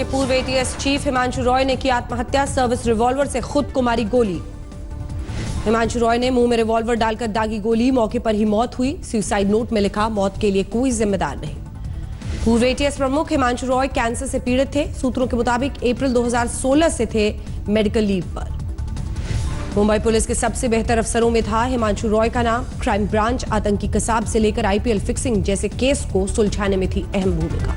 के पूर्व ATS chief Himanshu Roy ने की आत्महत्या, सर्विस रिवॉल्वर से खुद को मारी गोली। हिमांशु रॉय ने मुंह में रिवॉल्वर डालकर दागी गोली, मौके पर ही मौत हुई। सुसाइड नोट में लिखा, मौत के लिए कोई जिम्मेदार नहीं। पूर्व एटीएस प्रमुख हिमांशु रॉय कैंसर से पीड़ित थे। सूत्रों के मुताबिक अप्रैल 2016 से थे मेडिकल लीव पर। मुंबई पुलिस के सबसे बेहतर अफसरों में था हिमांशु रॉय का नाम। क्राइम ब्रांच, आतंकी कसाब से लेकर आईपीएल फिक्सिंग जैसे केस को सुलझाने में थी अहम भूमिका।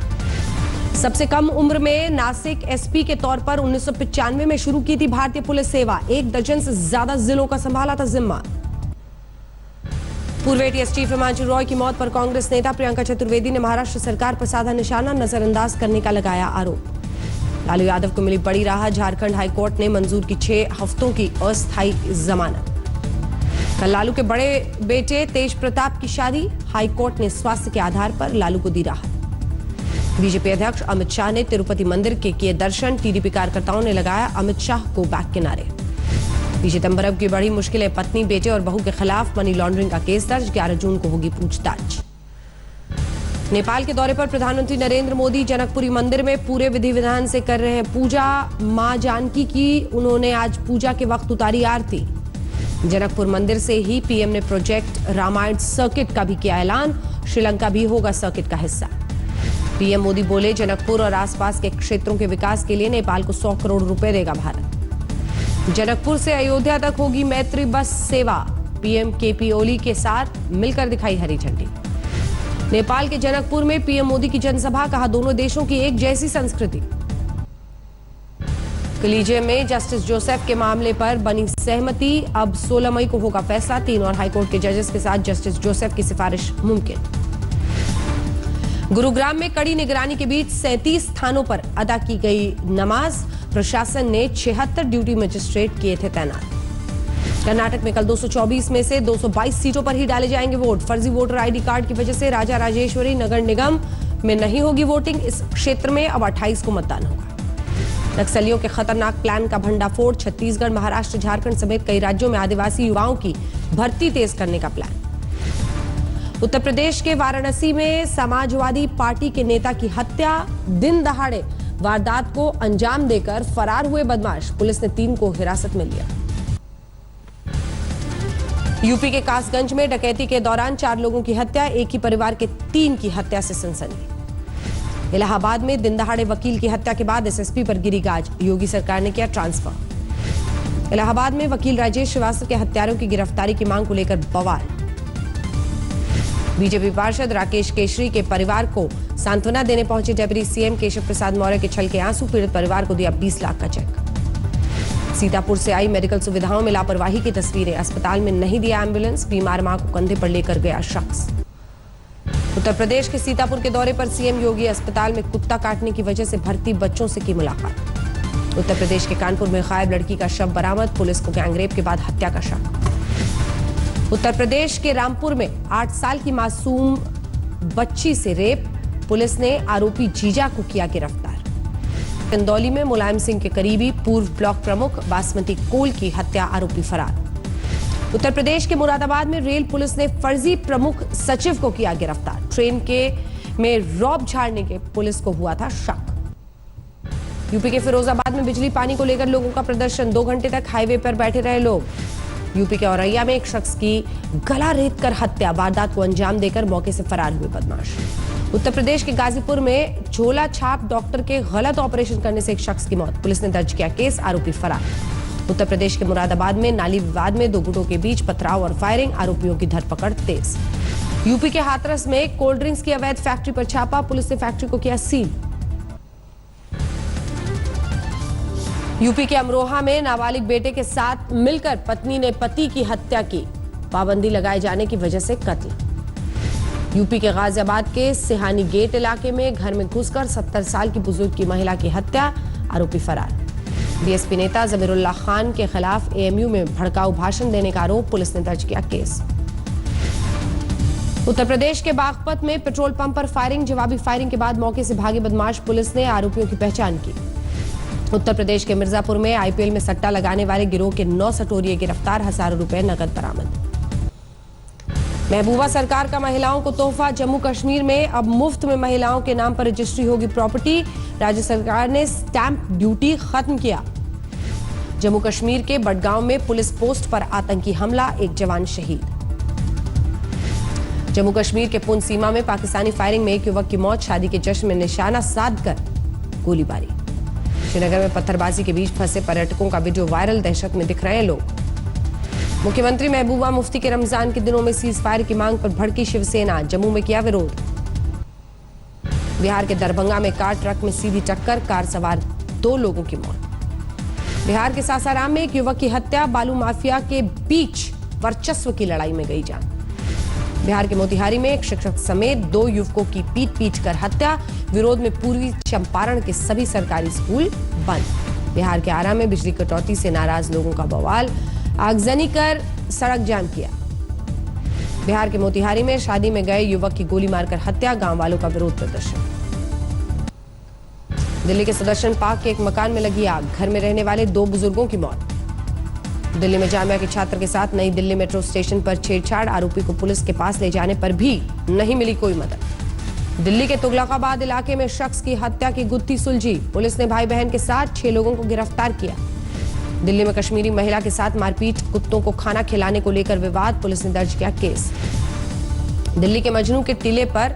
सबसे कम उम्र में नासिक एसपी के तौर पर 1995 में शुरू की थी भारतीय पुलिस सेवा। 1 दर्जन से ज्यादा जिलों का संभाला था जिम्मा। पूर्व एटीएस चीफ हिमांशु रॉय की मौत पर कांग्रेस नेता प्रियंका चतुर्वेदी ने महाराष्ट्र सरकार पर साधा निशाना, नजरअंदाज करने का लगाया आरोप। लालू यादव को मिली बड़ी राहत, झारखंड हाईकोर्ट ने मंजूर की 6 हफ्तों की अस्थायी जमानत। कल लालू के बड़े बेटे तेज प्रताप की शादी, हाईकोर्ट ने स्वास्थ्य के आधार पर लालू को दी राहत। बीजेपी अध्यक्ष अमित शाह ने तिरुपति मंदिर के किए दर्शन, टीडीपी कार्यकर्ताओं ने लगाया अमित शाह को बैक के नारे। पी चिदंबरम की बड़ी मुश्किलें, पत्नी, बेटे और बहू के खिलाफ मनी लॉन्ड्रिंग का केस दर्ज, 11 जून को होगी पूछताछ। नेपाल के दौरे पर प्रधानमंत्री नरेंद्र मोदी जनकपुरी मंदिर में पूरे विधि विधान से कर रहे हैं पूजा। मां जानकी की उन्होंने आज पूजा के वक्त उतारी आरती। जनकपुर मंदिर से ही पीएम ने प्रोजेक्ट रामायण सर्किट का भी किया ऐलान, श्रीलंका भी होगा सर्किट का हिस्सा। पीएम मोदी बोले, जनकपुर और आसपास के क्षेत्रों के विकास के लिए नेपाल को 100 करोड़ रुपए देगा भारत। जनकपुर से अयोध्या तक होगी मैत्री बस सेवा, पीएम केपी ओली के साथ मिलकर दिखाई हरी झंडी। नेपाल के जनकपुर में पीएम मोदी की जनसभा, कहा दोनों देशों की एक जैसी संस्कृति। कलीजियम में जस्टिस जोसेफ के मामले पर बनी सहमति, अब 16 मई को होगा फैसला। 3 और हाईकोर्ट के जजेस के साथ जस्टिस जोसेफ की सिफारिश मुमकिन। गुरुग्राम में कड़ी निगरानी के बीच 37 स्थानों पर अदा की गई नमाज, प्रशासन ने 76 ड्यूटी मजिस्ट्रेट किए थे तैनात। कर्नाटक में कल 224 में से 222 सीटों पर ही डाले जाएंगे वोट। फर्जी वोटर आईडी कार्ड की वजह से राजा राजेश्वरी नगर निगम में नहीं होगी वोटिंग। इस क्षेत्र में अब 28 को मतदान होगा। नक्सलियों के खतरनाक प्लान का भंडाफोड़, छत्तीसगढ़, महाराष्ट्र, झारखंड समेत कई राज्यों में आदिवासी युवाओं की भर्ती तेज करने का प्लान। उत्तर प्रदेश के वाराणसी में समाजवादी पार्टी के नेता की हत्या, दिन दहाड़े वारदात को अंजाम देकर फरार हुए बदमाश, पुलिस ने 3 को हिरासत में लिया। यूपी के कासगंज में डकैती के दौरान 4 लोगों की हत्या, एक ही परिवार के 3 की हत्या से सनसनी। इलाहाबाद में दिन दहाड़े वकील की हत्या के बाद एसएसपी पर गिरी गाज, योगी सरकार ने किया ट्रांसफर। इलाहाबाद में वकील राजेश श्रीवास्तव के हत्यारों की गिरफ्तारी की मांग को लेकर बवाल। बीजेपी पार्षद राकेश केशरी के परिवार को सांत्वना देने पहुंचे डेप्यूटी सीएम केशव प्रसाद मौर्य के छलके आंसू, पीड़ित परिवार को दिया 20 लाख का चेक। सीतापुर से आई मेडिकल सुविधाओं में लापरवाही की तस्वीरें, अस्पताल में नहीं दिया एम्बुलेंस, बीमार मां को कंधे पर लेकर गया शख्स। उत्तर प्रदेश के सीतापुर के दौरे पर सीएम योगी अस्पताल में कुत्ता काटने की वजह से भर्ती बच्चों से की मुलाकात। उत्तर प्रदेश के कानपुर में गायब लड़की का शव बरामद, पुलिस को गैंगरेप के बाद हत्या का शक। उत्तर प्रदेश के रामपुर में 8 साल की मासूम बच्ची से रेप, पुलिस ने आरोपी जीजा को किया गिरफ्तार। चंदौली में मुलायम सिंह के करीबी पूर्व ब्लॉक प्रमुख बासमती कोल की हत्या, आरोपी फरार। उत्तर प्रदेश के मुरादाबाद में रेल पुलिस ने फर्जी प्रमुख सचिव को किया गिरफ्तार। ट्रेन में रौब झाड़ने के पुलिस को हुआ था शक। यूपी के फिरोजाबाद में बिजली पानी को लेकर लोगों का प्रदर्शन, 2 घंटे तक हाईवे पर बैठे रहे लोग। यूपी के औरैया में एक शख्स की गला रेत कर हत्या, वारदात को अंजाम देकर मौके से फरार हुए बदमाश। उत्तर प्रदेश के गाजीपुर में झोला छाप डॉक्टर के गलत ऑपरेशन करने से एक शख्स की मौत, पुलिस ने दर्ज किया केस, आरोपी फरार। उत्तर प्रदेश के मुरादाबाद में नाली विवाद में 2 गुटों के बीच पथराव और फायरिंग, आरोपियों की धरपकड़ तेज। यूपी के हाथरस में कोल्ड ड्रिंक्स की अवैध फैक्ट्री पर छापा, पुलिस ने फैक्ट्री को किया सील। यूपी के अमरोहा में नाबालिग बेटे के साथ मिलकर पत्नी ने पति की हत्या की, पाबंदी लगाए जाने की वजह से कत्ल। यूपी के गाजियाबाद के सिहानी गेट इलाके में घर में घुसकर 70 साल की बुजुर्ग की महिला की हत्या, आरोपी फरार। बीएसपी नेता जमीरुल्लाह खान के खिलाफ एएमयू में भड़काऊ भाषण देने का आरोप, पुलिस ने दर्ज किया केस। उत्तर प्रदेश के बागपत में पेट्रोल पंप पर फायरिंग, जवाबी फायरिंग के बाद मौके से भागे बदमाश, पुलिस ने आरोपियों की पहचान की। उत्तर प्रदेश के मिर्जापुर में आईपीएल में सट्टा लगाने वाले गिरोह के 9 सटोरिये गिरफ्तार, हजारों रुपए नकद बरामद। महबूबा सरकार का महिलाओं को तोहफा, जम्मू कश्मीर में अब मुफ्त में महिलाओं के नाम पर रजिस्ट्री होगी प्रॉपर्टी। राज्य सरकार ने स्टैंप ड्यूटी खत्म किया। जम्मू कश्मीर के बडगांव में पुलिस पोस्ट पर आतंकी हमला, एक जवान शहीद। जम्मू कश्मीर के पुंछ सीमा में पाकिस्तानी फायरिंग में एक युवक की मौत, शादी के जश्न में निशाना साधकर गोलीबारी। श्रीनगर में पत्थरबाजी के बीच फंसे पर्यटकों का वीडियो वायरल, दहशत में दिख रहे हैं लोग। मुख्यमंत्री महबूबा मुफ्ती के रमजान के दिनों में सीज फायर की मांग पर भड़की शिवसेना, जम्मू में किया विरोध। बिहार के दरभंगा में कार ट्रक में सीधी टक्कर, कार सवार 2 लोगों की मौत। बिहार के सासाराम में एक युवक की हत्या, बालू माफिया के बीच वर्चस्व की लड़ाई में गई जान। बिहार के मोतिहारी में एक शिक्षक समेत 2 युवकों की पीट कर हत्या, विरोध में पूर्वी चंपारण के सभी सरकारी स्कूल बंद। बिहार के आरा में बिजली कटौती से नाराज लोगों का बवाल, आगजनी कर सड़क जाम किया। बिहार के मोतिहारी में शादी में गए युवक की गोली मारकर हत्या, गांव वालों का विरोध प्रदर्शन। दिल्ली के सुदर्शन पार्क के एक मकान में लगी आग, घर में रहने वाले 2 बुजुर्गों की मौत। दिल्ली में जामिया के छात्र के साथ नई दिल्ली मेट्रो स्टेशन पर छेड़छाड़, आरोपी को पुलिस के पास ले जाने पर भी नहीं मिली कोई मदद। दिल्ली के तुगलकाबाद इलाके में शख्स की हत्या की गुत्थी सुलझी, पुलिस ने भाई बहन के साथ 6 लोगों को गिरफ्तार किया। दिल्ली में कश्मीरी महिला के साथ मारपीट, कुत्तों को खाना खिलाने को लेकर विवाद, पुलिस ने दर्ज किया केस। दिल्ली के मजनू के टीले पर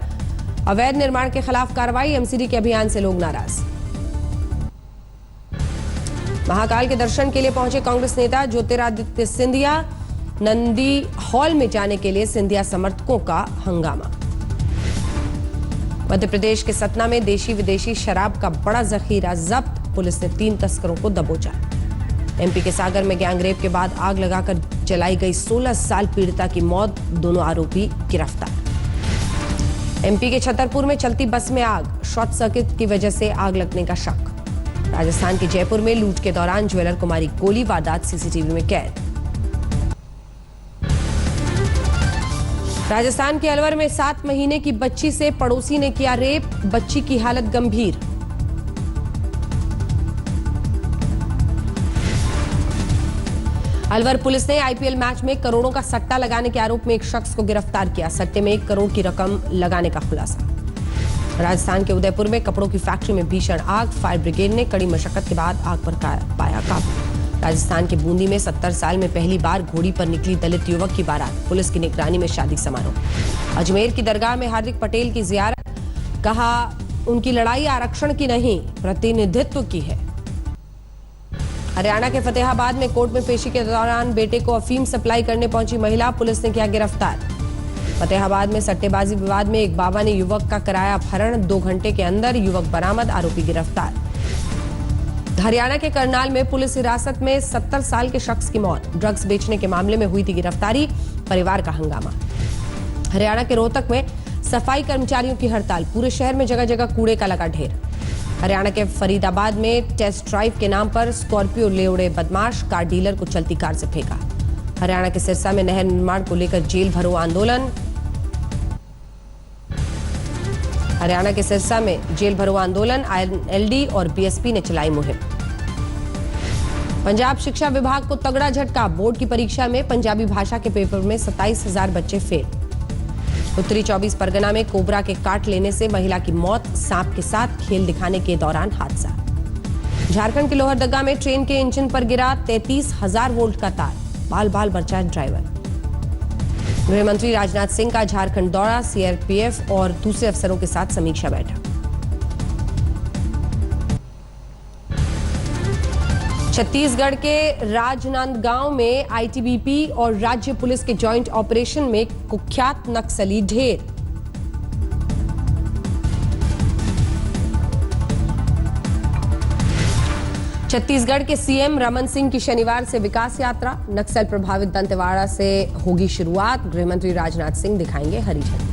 अवैध निर्माण के खिलाफ कार्रवाई, एमसीडी के अभियान से लोग नाराज। महाकाल के दर्शन के लिए पहुंचे कांग्रेस नेता ज्योतिरादित्य सिंधिया, नंदी हॉल में जाने के लिए सिंधिया समर्थकों का हंगामा। मध्य प्रदेश के सतना में देशी विदेशी शराब का बड़ा जखीरा जब्त, पुलिस ने 3 तस्करों को दबोचा। एमपी के सागर में गैंगरेप के बाद आग लगाकर जलाई गई 16 साल पीड़िता की मौत, दोनों आरोपी गिरफ्तार। एमपी के छतरपुर में चलती बस में आग, शॉर्ट सर्किट की वजह से आग लगने का शक। राजस्थान के जयपुर में लूट के दौरान ज्वेलर को मारी गोली, वारदात सीसीटीवी में कैद। राजस्थान के अलवर में 7 महीने की बच्ची से पड़ोसी ने किया रेप, बच्ची की हालत गंभीर। अलवर पुलिस ने आईपीएल मैच में करोड़ों का सट्टा लगाने के आरोप में एक शख्स को गिरफ्तार किया, सट्टे में 1 करोड़ की रकम लगाने का खुलासा। राजस्थान के उदयपुर में कपड़ों की फैक्ट्री में भीषण आग, फायर ब्रिगेड ने कड़ी मशक्कत के बाद आग पर पाया काबू। राजस्थान के बूंदी में 70 साल में पहली बार घोड़ी पर निकली दलित युवक की बारात, पुलिस की निगरानी में शादी समारोह। अजमेर की दरगाह में हार्दिक पटेल की जियारत, कहा उनकी लड़ाई आरक्षण की नहीं प्रतिनिधित्व की है। हरियाणा के फतेहाबाद में कोर्ट में पेशी के दौरान बेटे को अफीम सप्लाई करने पहुंची महिला, पुलिस ने किया गिरफ्तार। फतेहाबाद में सट्टेबाजी विवाद में एक बाबा ने युवक का कराया अपहरण, 2 घंटे के अंदर युवक बरामद, आरोपी गिरफ्तार। हरियाणा के करनाल में पुलिस हिरासत में 70 साल के शख्स की मौत, ड्रग्स बेचने के मामले में हुई थी गिरफ्तारी, परिवार का हंगामा। हरियाणा के रोहतक में सफाई कर्मचारियों की हड़ताल, पूरे शहर में जगह जगह कूड़े का लगा ढेर। हरियाणा के फरीदाबाद में टेस्ट ड्राइव के नाम पर स्कॉर्पियो ले उड़े बदमाश, कार डीलर को चलती कार से फेंका। हरियाणा के सिरसा में नहर निर्माण को लेकर जेल भरो आंदोलन। हरियाणा के सिरसा में जेल भरो आंदोलन, आईएनएलडी और बीएसपी ने चलाई मुहिम। पंजाब शिक्षा विभाग को तगड़ा झटका, बोर्ड की परीक्षा में पंजाबी भाषा के पेपर में 27,000 बच्चे फेल। उत्तरी 24 परगना में कोबरा के काट लेने से महिला की मौत, सांप के साथ खेल दिखाने के दौरान हादसा। झारखंड के लोहरदगा में ट्रेन के इंजन पर गिरा 33,000 वोल्ट का तार, बाल बाल बचा ड्राइवर। गृह मंत्री राजनाथ सिंह का झारखंड दौरा, सीआरपीएफ और दूसरे अफसरों के साथ समीक्षा बैठक। छत्तीसगढ़ के राजनांदगांव में आईटीबीपी और राज्य पुलिस के जॉइंट ऑपरेशन में कुख्यात नक्सली ढेर। छत्तीसगढ़ के सीएम रमन सिंह की शनिवार से विकास यात्रा, नक्सल प्रभावित दंतेवाड़ा से होगी शुरुआत, गृहमंत्री राजनाथ सिंह दिखाएंगे हरी झंडी।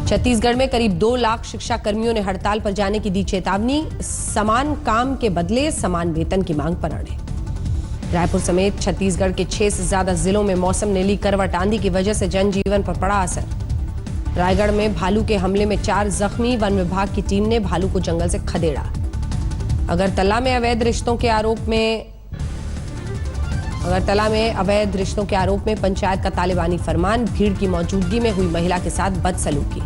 छत्तीसगढ़ में करीब 2 लाख शिक्षा कर्मियों ने हड़ताल पर जाने की दी चेतावनी, समान काम के बदले समान वेतन की मांग पर अड़े। रायपुर समेत छत्तीसगढ़ के 6 से ज्यादा जिलों में मौसम ने ली करवट, आंधी की वजह से जनजीवन पर पड़ा असर। रायगढ़ में भालू के हमले में 4 जख्मी, वन विभाग की टीम ने भालू को जंगल से खदेड़ा। अगरतला में अवैध रिश्तों के आरोप में अगरतला में अवैध रिश्तों के आरोप में पंचायत का तालिबानी फरमान, भीड़ की मौजूदगी में हुई महिला के साथ बदसलूकी।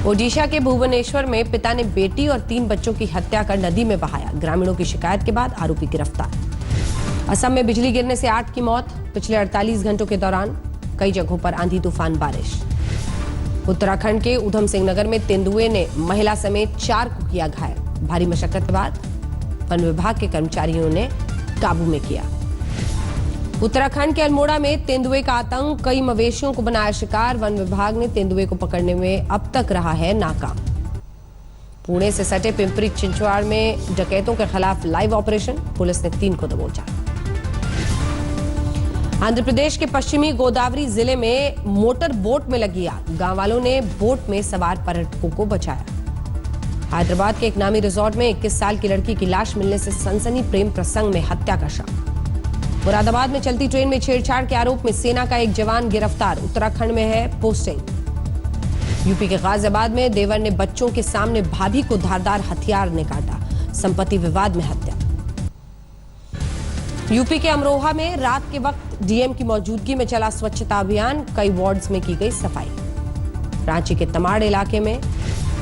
ओडिशा के भुवनेश्वर में पिता ने बेटी और 3 बच्चों की हत्या कर नदी में बहाया। ग्रामीणों की शिकायत के बाद आरोपी गिरफ्तार। असम में बिजली गिरने से 8 की मौत। पिछले 48 घंटों के दौरान कई जगहों पर आंधी तूफान बारिश। उत्तराखंड के उधम सिंह नगर में तेंदुए ने महिला समेत 4 को किया घायल। भारी मशक्कत के बाद वन विभाग के कर्मचारियों ने काबू में किया। उत्तराखंड के अल्मोड़ा में तेंदुए का आतंक, कई मवेशियों को बनाया शिकार। वन विभाग ने तेंदुए को पकड़ने में अब तक रहा है नाकाम। पुणे से सटे पिंपरी चिंचवाड़ में डकैतों के खिलाफ लाइव ऑपरेशन, पुलिस ने 3 को दबोचा। आंध्र प्रदेश के पश्चिमी गोदावरी जिले में मोटर बोट में लगी आग, गांव वालों ने बोट में सवार पर्यटकों को बचाया। हैदराबाद के एक नामी रिजॉर्ट में 21 साल की लड़की की लाश मिलने से सनसनी, प्रेम प्रसंग में हत्या का शक। मुरादाबाद में चलती ट्रेन में छेड़छाड़ के आरोप में सेना का एक जवान गिरफ्तार, उत्तराखंड में है पोस्टिंग। यूपी के गाजियाबाद में देवर ने बच्चों के सामने भाभी को धारदार हथियार ने काटा, संपत्ति विवाद में हत्या। यूपी के अमरोहा में रात के वक्त डीएम की मौजूदगी में चला स्वच्छता अभियान, कई वार्ड्स में की गई सफाई। रांची के तमाड़ इलाके में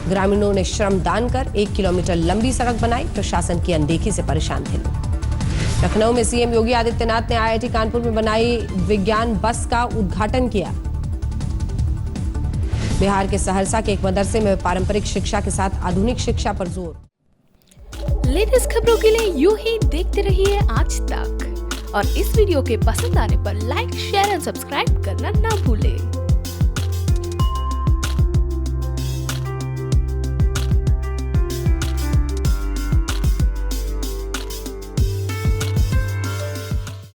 ग्रामीणों ने श्रमदान कर 1 किलोमीटर लंबी सड़क बनाई, प्रशासन की अनदेखी से परेशान थे लोग। लखनऊ में सीएम योगी आदित्यनाथ ने आईआईटी कानपुर में बनाई विज्ञान बस का उद्घाटन किया। बिहार के सहरसा के एक मदरसे में पारंपरिक शिक्षा के साथ आधुनिक शिक्षा पर जोर। लेटेस्ट खबरों के लिए यूं ही देखते रहिए आज तक, और इस वीडियो के पसंद आने पर लाइक, शेयर एंड सब्सक्राइब करना ना भूलें।